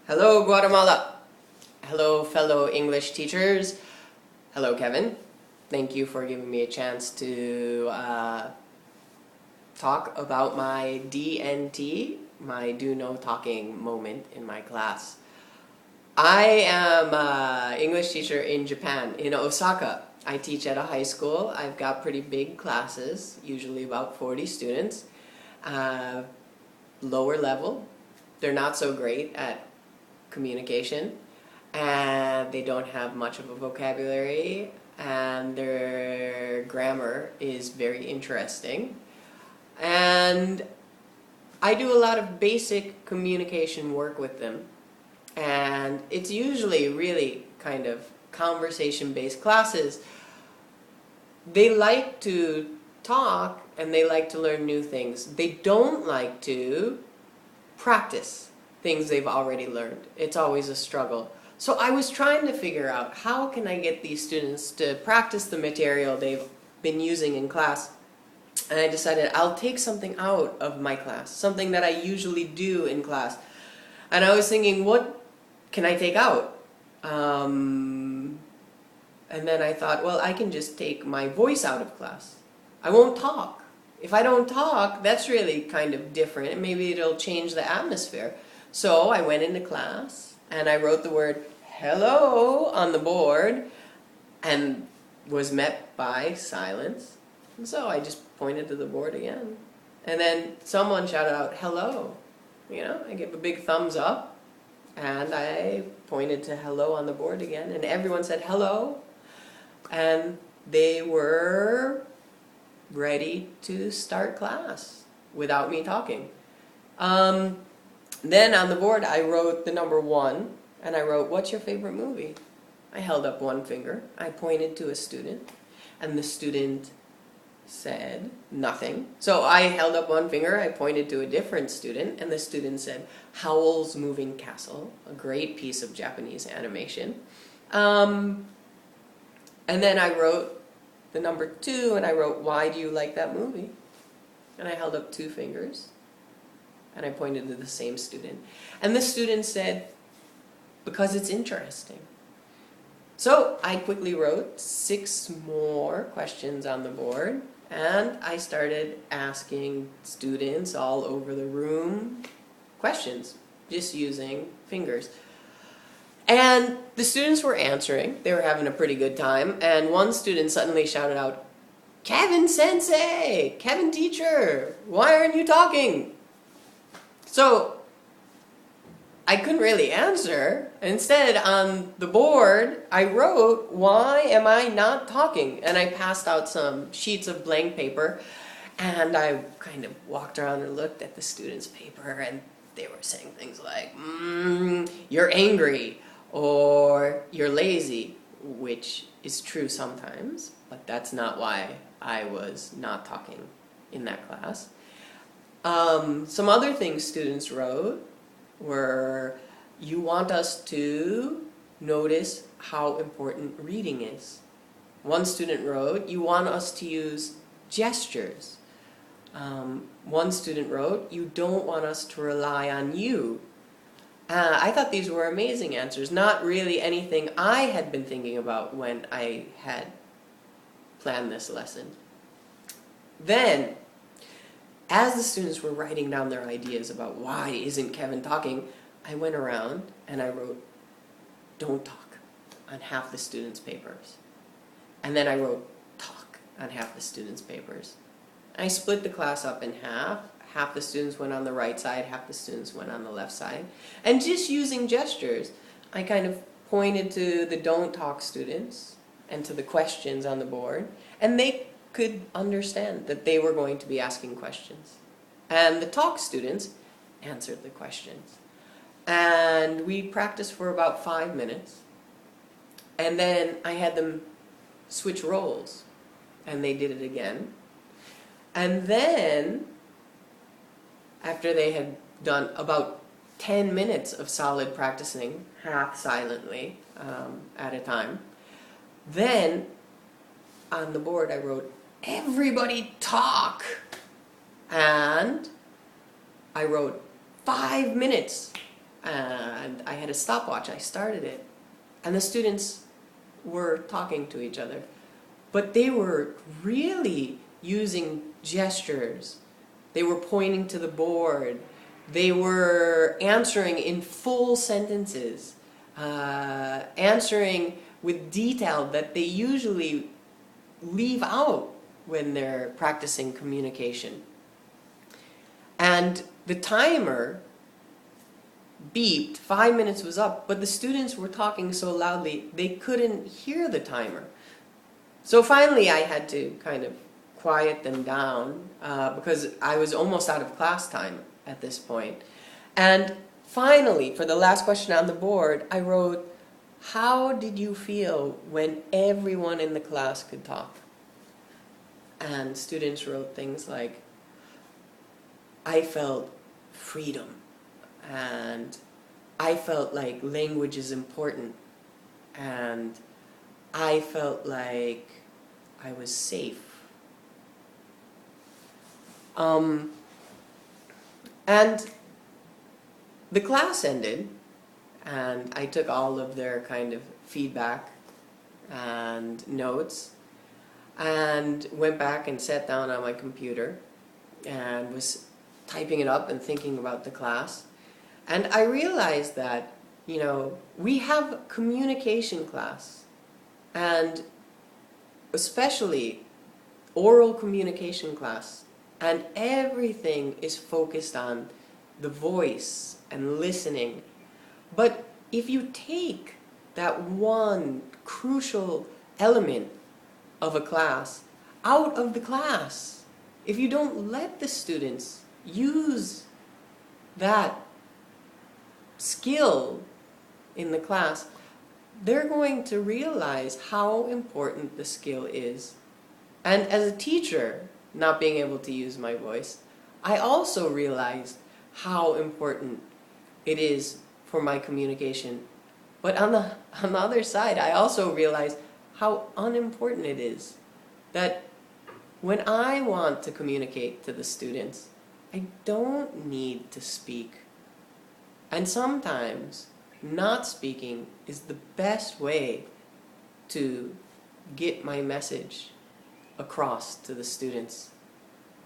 Hello, Guatemala. Hello, fellow English teachers. Hello, Kevin. Thank you for giving me a chance to talk about my DNT, my Do No Talking moment in my class. I am an English teacher in Japan, in Osaka. I teach at a high school. I've got pretty big classes, usually about 40 students. Lower level. They're not so great at communication, and they don't have much of a vocabulary, and their grammar is very interesting. And I do a lot of basic communication work with them, and it's usually really kind of conversation-based classes. They like to talk and they like to learn new things. They don't like to practice things they've already learned. It's always a struggle. So I was trying to figure out, how can I get these students to practice the material they've been using in class? And I decided I'll take something out of my class, something that I usually do in class. And I was thinking, what can I take out? And then I thought, well, I can just take my voice out of class. I won't talk. If I don't talk, that's really kind of different, and maybe it'll change the atmosphere. So I went into class and I wrote the word hello on the board and was met by silence. And so I just pointed to the board again. And then someone shouted out, hello. I gave a big thumbs up and I pointed to hello on the board again, and everyone said hello. And they were ready to start class without me talking. Then on the board I wrote the number 1, and I wrote, what's your favorite movie? I held up one finger, I pointed to a student, and the student said nothing. So I held up one finger, I pointed to a different student, and the student said, Howl's Moving Castle, a great piece of Japanese animation. And then I wrote the number 2, and I wrote, why do you like that movie? And I held up 2 fingers, and I pointed to the same student. And the student said, because it's interesting. So I quickly wrote 6 more questions on the board, and I started asking students all over the room questions, just using fingers. And the students were answering. They were having a pretty good time. And one student suddenly shouted out, Kevin Sensei! Kevin teacher! Why aren't you talking? So I couldn't really answer. Instead, on the board, I wrote, why am I not talking? And I passed out some sheets of blank paper. And I kind of walked around and looked at the students' paper. And they were saying things like, you're angry. Or you're lazy, which is true sometimes, but that's not why I was not talking in that class. Some other things students wrote were, you want us to notice how important reading is. One student wrote, you want us to use gestures. One student wrote, you don't want us to rely on you. I thought these were amazing answers, not really anything I had been thinking about when I had planned this lesson. Then, as the students were writing down their ideas about why isn't Kevin talking, I went around and I wrote, don't talk, on half the students' papers. And then I wrote, talk, on half the students' papers. I split the class up in half. Half the students went on the right side, half the students went on the left side. And just using gestures, I kind of pointed to the don't talk students and to the questions on the board, and they could understand that they were going to be asking questions. And the talk students answered the questions. And we practiced for about 5 minutes. And then I had them switch roles, and they did it again. And then, after they had done about 10 minutes of solid practicing, half silently at a time, then on the board I wrote, everybody talk! And I wrote 5 minutes and I had a stopwatch. I started it, and the students were talking to each other, but they were really using gestures. They were pointing to the board. They were answering in full sentences, answering with detail that they usually leave out when they're practicing communication. And the timer beeped, 5 minutes was up, but the students were talking so loudly they couldn't hear the timer. So finally I had to kind of quiet them down because I was almost out of class time at this point. And finally, for the last question on the board, I wrote, how did you feel when everyone in the class could talk? And students wrote things like, I felt freedom, and I felt like language is important, and I felt like I was safe. And the class ended, and I took all of their kind of feedback and notes and went back and sat down on my computer and was typing it up and thinking about the class. And I realized that, you know, we have communication class, and especially oral communication class, and everything is focused on the voice and listening. But if you take that one crucial element of a class out of the class, if you don't let the students use that skill in the class, they're going to realize how important the skill is. And as a teacher, not being able to use my voice, I also realized how important it is for my communication. But on the other side, I also realized how unimportant it is. That when I want to communicate to the students, I don't need to speak. And sometimes not speaking is the best way to get my message across to the students.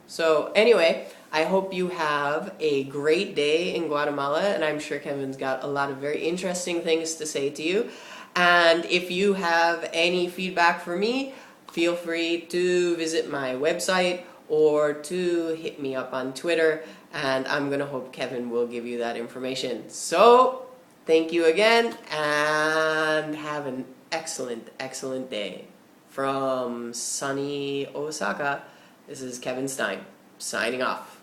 So anyway, I hope you have a great day in Guatemala, and I'm sure Kevin's got a lot of very interesting things to say to you. And if you have any feedback for me, feel free to visit my website or to hit me up on Twitter, and I'm going to hope Kevin will give you that information. So, thank you again, and have an excellent, excellent day. From sunny Osaka, this is Kevin Stein, signing off.